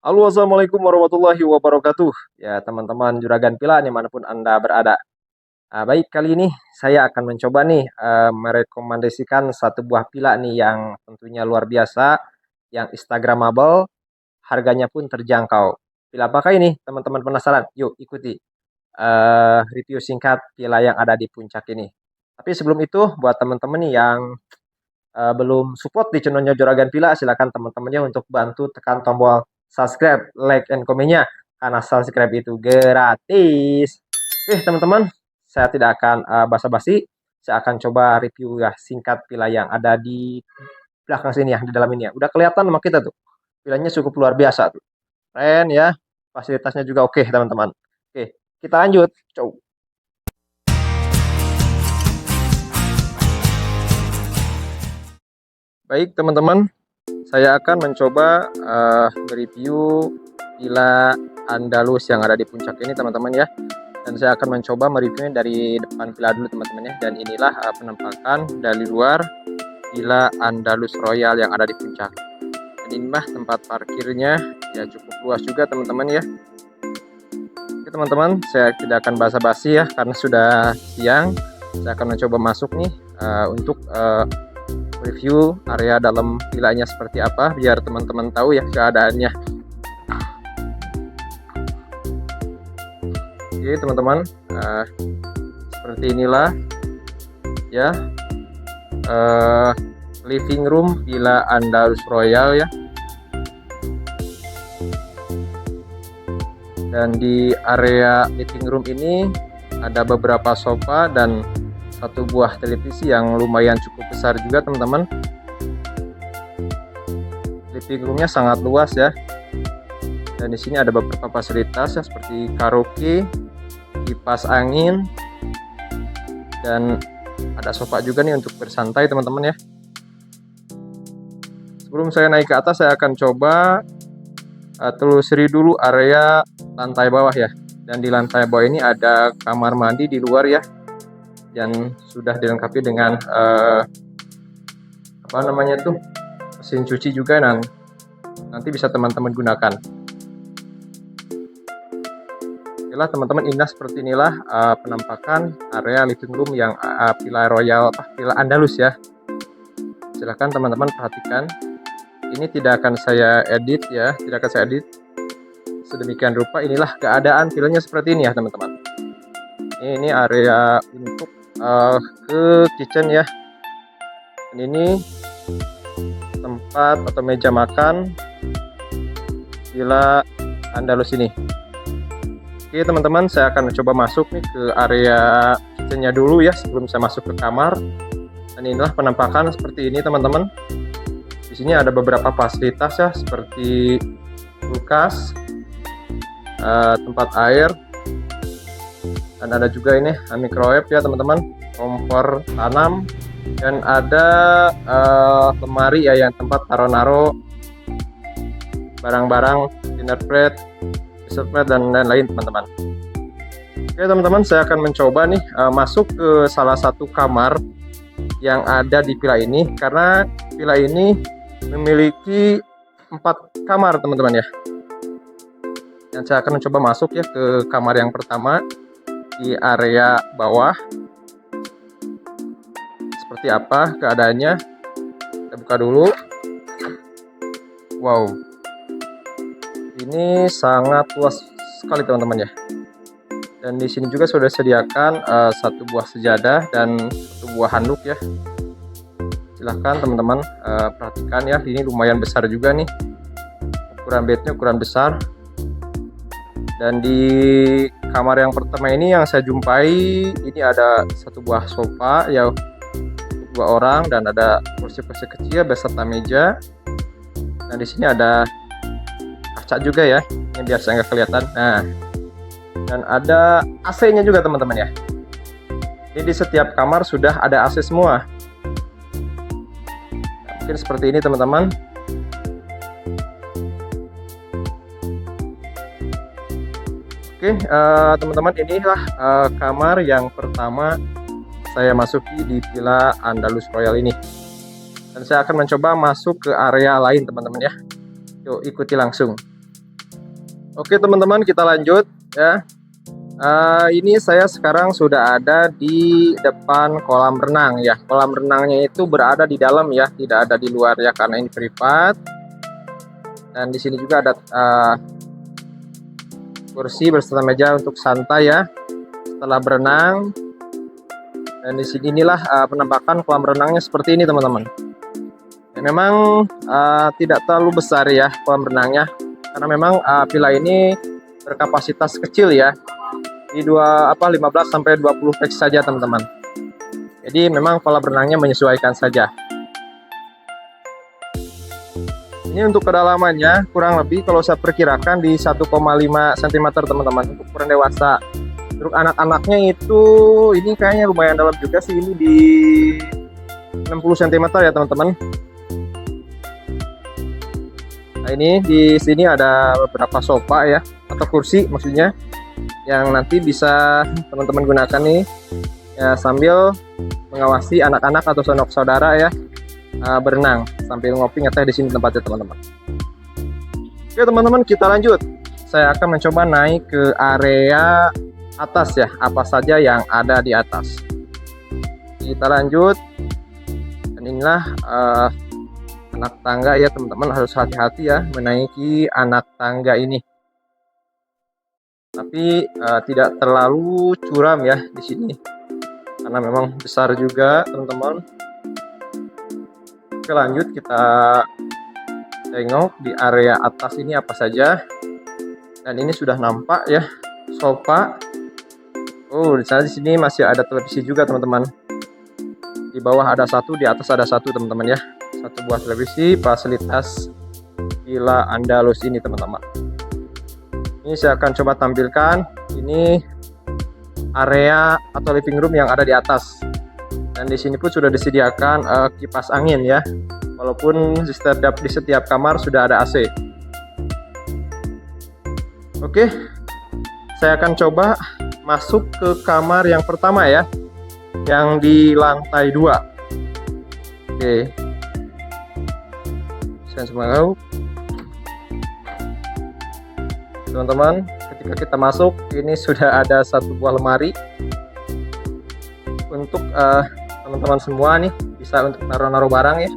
Halo, assalamualaikum warahmatullahi wabarakatuh. Ya, teman-teman Juragan Villa dimanapun Anda berada. Baik, kali ini saya akan mencoba nih merekomendasikan satu buah villa nih yang tentunya luar biasa, yang Instagramable, harganya pun terjangkau. Villa apakah ini? Teman-teman penasaran? Yuk ikuti review singkat villa yang ada di puncak ini. Tapi sebelum itu, buat teman-teman nih yang belum support di channelnya Juragan Villa, silakan teman-temannya untuk bantu tekan tombol subscribe, like, and komennya. Karena subscribe itu gratis. Oke teman-teman, saya tidak akan basa-basi. Saya akan coba review ya singkat villa yang ada di belakang sini ya, di dalam ini ya. Udah kelihatan sama kita tuh. Villanya cukup luar biasa tuh. Keren ya. Fasilitasnya juga oke teman-teman. Oke, kita lanjut. Coba. Baik teman-teman, saya akan mencoba mereview villa Andalus yang ada di puncak ini teman-teman ya. Dan saya akan mencoba mereviewnya dari depan villa dulu teman-teman ya. Dan inilah penampakan dari luar villa Andalus Royal yang ada di puncak. Dan inilah tempat parkirnya, ya cukup luas juga teman-teman ya. Oke teman-teman, saya tidak akan basa-basi ya karena sudah siang. Saya akan mencoba masuk nih untuk review area dalam villanya seperti apa biar teman-teman tahu ya keadaannya. Oke teman-teman, seperti inilah ya living room villa Andalus Royal ya. Dan di area living room ini ada beberapa sofa dan satu buah televisi yang lumayan cukup besar juga teman-teman. Living roomnya sangat luas ya. Dan di sini ada beberapa fasilitas ya seperti karaoke, kipas angin, dan ada sofa juga nih untuk bersantai teman-teman ya. Sebelum saya naik ke atas, saya akan coba telusuri dulu area lantai bawah ya. Dan di lantai bawah ini ada kamar mandi di luar ya. Dan sudah dilengkapi dengan apa namanya tuh, mesin cuci juga, dan nanti bisa teman-teman gunakan. Inilah teman-teman, indah seperti inilah penampakan area living room yang Villa Royal Villa Andalus ya. Silahkan teman-teman perhatikan. Ini tidak akan saya edit ya, tidak akan saya edit. Sedemikian rupa inilah keadaan villanya seperti ini ya teman-teman. Ini area untuk ke kitchen ya. Dan ini tempat atau meja makan Villa Andalus ini. Oke teman-teman, saya akan mencoba masuk nih ke area kitchennya dulu ya sebelum saya masuk ke kamar. Dan inilah penampakan seperti ini teman-teman. Di sini ada beberapa fasilitas ya seperti kulkas, tempat air, dan ada juga ini microwave ya teman-teman, kompor tanam, dan ada lemari ya yang tempat naro-naro barang-barang, dinner plate, dessert plate, dan lain-lain teman-teman. Oke teman-teman, saya akan mencoba nih masuk ke salah satu kamar yang ada di villa ini, karena villa ini memiliki 4 kamar teman-teman ya. Dan saya akan mencoba masuk ya ke kamar yang pertama di area bawah. Seperti apa keadaannya? Kita buka dulu. Wow, ini sangat luas sekali teman-teman ya. Dan di sini juga sudah disediakan satu buah sejadah dan satu buah handuk ya. Silahkan teman-teman perhatikan ya, ini lumayan besar juga nih. Ukuran bednya ukuran besar. Dan di kamar yang pertama ini yang saya jumpai, ini ada satu buah sofa ya untuk 2 orang, dan ada kursi-kursi kecil beserta meja. Dan di sini ada kaca juga ya, ini biar saya nggak kelihatan. Nah, dan ada AC-nya juga teman-teman ya. Ini di setiap kamar sudah ada AC semua. Nah, mungkin seperti ini teman-teman. Oke teman-teman, inilah kamar yang pertama saya masuki di Villa Andalus Royal ini. Dan saya akan mencoba masuk ke area lain teman-teman ya. Yuk ikuti langsung. Oke teman-teman, kita lanjut ya. Ini saya sekarang sudah ada di depan kolam renang ya. Kolam renangnya itu berada di dalam ya, tidak ada di luar ya, karena ini privat. Dan di sini juga ada kursi beserta meja untuk santai ya setelah berenang. Dan di sini inilah penampakan kolam renangnya seperti ini teman-teman. Ya, memang tidak terlalu besar ya kolam renangnya, karena memang villa ini berkapasitas kecil ya, di 15 sampai 20 px saja teman-teman. Jadi memang kolam renangnya menyesuaikan saja. Ini untuk kedalamannya kurang lebih kalau saya perkirakan di 1,5 cm teman-teman untuk ukuran dewasa. Untuk anak-anaknya itu ini kayaknya lumayan dalam juga sih, ini di 60 cm ya teman-teman. Nah ini di sini ada beberapa sofa ya, atau kursi maksudnya, yang nanti bisa teman-teman gunakan nih ya, sambil mengawasi anak-anak atau sanak saudara ya berenang sambil ngopi ngeteh di sini tempatnya teman-teman. Oke teman-teman, kita lanjut. Saya akan mencoba naik ke area atas ya, apa saja yang ada di atas. Kita lanjut. Dan inilah anak tangga ya teman-teman, harus hati-hati ya menaiki anak tangga ini. Tapi tidak terlalu curam ya di sini, karena memang besar juga teman-teman. Oke lanjut, kita tengok di area atas ini apa saja. Dan ini sudah nampak ya sofa. Oh, di sana di sini masih ada televisi juga teman-teman. Di bawah ada satu, di atas ada satu teman-teman ya. Satu buah televisi, fasilitas Villa Andalus ini teman-teman. Ini saya akan coba tampilkan. Ini area atau living room yang ada di atas. Dan di sini pun sudah disediakan kipas angin ya. Walaupun di setiap kamar sudah ada AC. Oke, saya akan coba masuk ke kamar yang pertama ya, yang di lantai 2. Oke, saya coba tahu teman-teman, ketika kita masuk ini sudah ada satu buah lemari untuk teman-teman semua nih, bisa untuk naruh-naruh barang ya.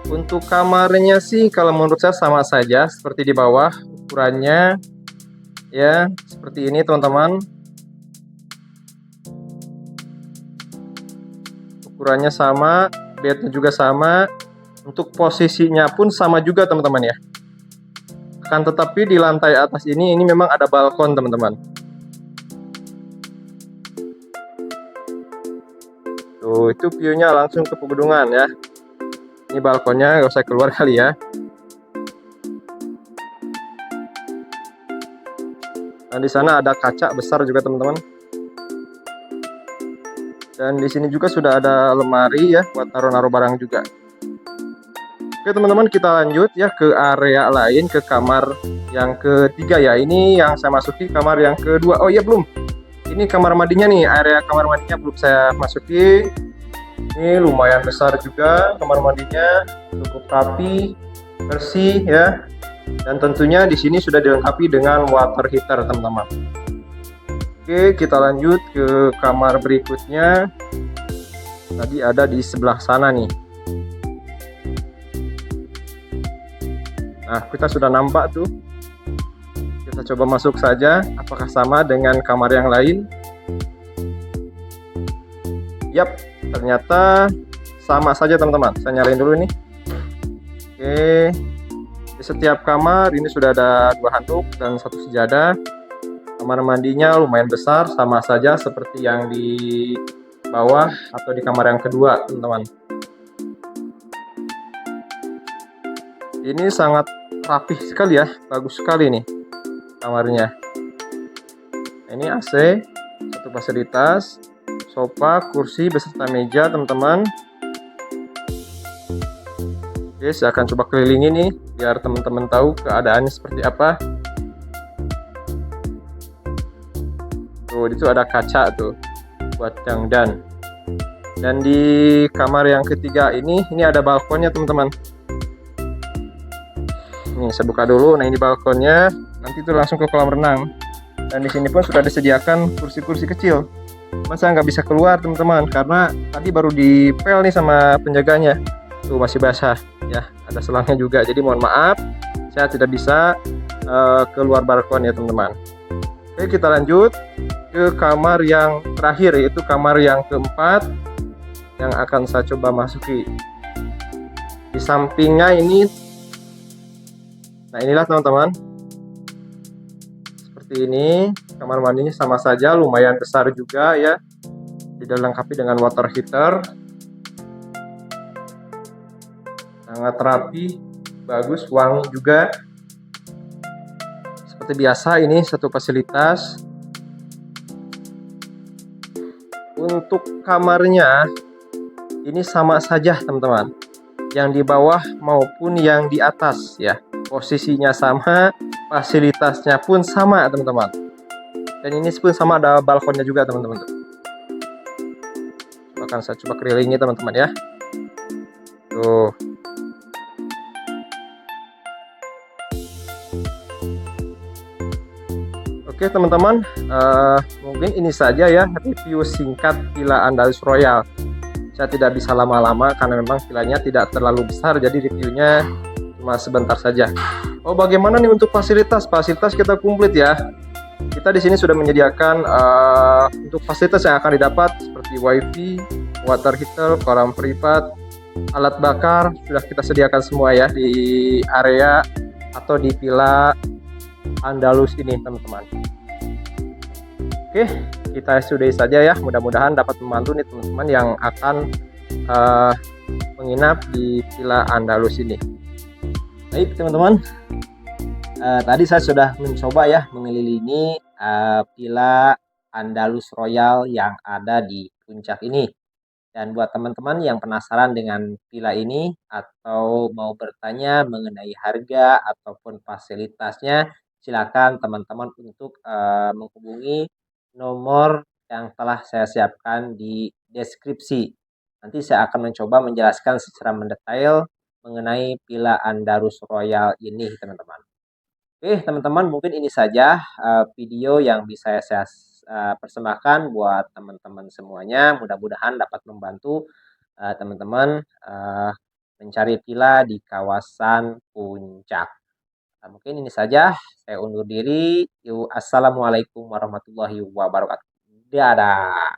Untuk kamarnya sih kalau menurut saya sama saja seperti di bawah, ukurannya ya seperti ini teman-teman. Ukurannya sama, bednya juga sama, untuk posisinya pun sama juga teman-teman ya. Akan tetapi di lantai atas ini memang ada balkon teman-teman. Tuh, itu view-nya langsung ke pegunungan ya. Ini balkonnya, nggak usah keluar kali ya. Nah, di sana ada kaca besar juga teman-teman. Dan di sini juga sudah ada lemari ya buat naruh-naruh barang juga. Oke teman-teman, kita lanjut ya ke area lain, ke kamar yang ketiga ya. Ini yang saya masuki kamar yang kedua. Oh iya belum. Ini kamar mandinya nih, area kamar mandinya belum saya masuki. Ini lumayan besar juga kamar mandinya, cukup rapi, bersih ya. Dan tentunya di sini sudah dilengkapi dengan water heater teman-teman. Oke, kita lanjut ke kamar berikutnya. Tadi ada di sebelah sana nih. Nah, kita sudah nampak tuh. Kita coba masuk saja, apakah sama dengan kamar yang lain? Yap, ternyata sama saja teman-teman. Saya nyalain dulu ini. Oke, di setiap kamar ini sudah ada 2 handuk dan 1 sejadah. Kamar mandinya lumayan besar, sama saja seperti yang di bawah atau di kamar yang kedua teman-teman. Ini sangat rapih sekali ya, bagus sekali nih kamarnya. Ini AC, satu fasilitas, sofa, kursi beserta meja teman-teman. Oke, saya akan coba kelilingi nih biar teman-teman tahu keadaannya seperti apa. Tuh, itu ada kaca tuh buat jangdan. Dan di kamar yang ketiga ini ada balkonnya teman-teman. Nih, saya buka dulu. Nah, ini balkonnya. Nanti itu langsung ke kolam renang. Dan di sini pun sudah disediakan kursi-kursi kecil. Masa nggak bisa keluar teman-teman, karena tadi baru dipel nih sama penjaganya. Tuh masih basah ya, ada selangnya juga. Jadi mohon maaf, saya tidak bisa keluar balkon ya teman-teman. Oke, kita lanjut ke kamar yang terakhir, yaitu kamar yang keempat yang akan saya coba masuki. Di sampingnya ini, nah inilah teman-teman, seperti ini. Kamar mandinya sama saja, lumayan besar juga ya. Dilengkapi dengan water heater, sangat rapi, bagus, wangi juga. Seperti biasa, ini satu fasilitas. Untuk kamarnya ini sama saja teman-teman, yang di bawah maupun yang di atas ya, posisinya sama, fasilitasnya pun sama teman-teman. Dan ini pun sama, ada balkonnya juga teman-teman. Akan saya coba kelilingi teman-teman ya. Tuh. Oke teman-teman, mungkin ini saja ya review singkat Villa Andalus Royal. Saya tidak bisa lama-lama karena memang villanya tidak terlalu besar, jadi reviewnya cuma sebentar saja. Oh, bagaimana nih untuk fasilitas? Fasilitas kita komplit ya. Kita di sini sudah menyediakan untuk fasilitas yang akan didapat seperti wifi, water heater, kolam privat, alat bakar sudah kita sediakan semua ya di area atau di Villa Andalus ini teman-teman. Oke, kita sudahi saja ya. Mudah-mudahan dapat membantu nih teman-teman yang akan menginap di Villa Andalus ini. Baik teman-teman, tadi saya sudah mencoba ya mengelilingi Villa Andalus Royal yang ada di puncak ini. Dan buat teman-teman yang penasaran dengan villa ini atau mau bertanya mengenai harga ataupun fasilitasnya, silakan teman-teman untuk menghubungi nomor yang telah saya siapkan di deskripsi. Nanti saya akan mencoba menjelaskan secara mendetail mengenai Villa Andalus Royal ini teman-teman. Oke teman-teman, mungkin ini saja video yang bisa saya persembahkan buat teman-teman semuanya. Mudah-mudahan dapat membantu teman-teman mencari villa di kawasan puncak. Nah, mungkin ini saja, saya undur diri. Assalamualaikum warahmatullahi wabarakatuh. Dadah.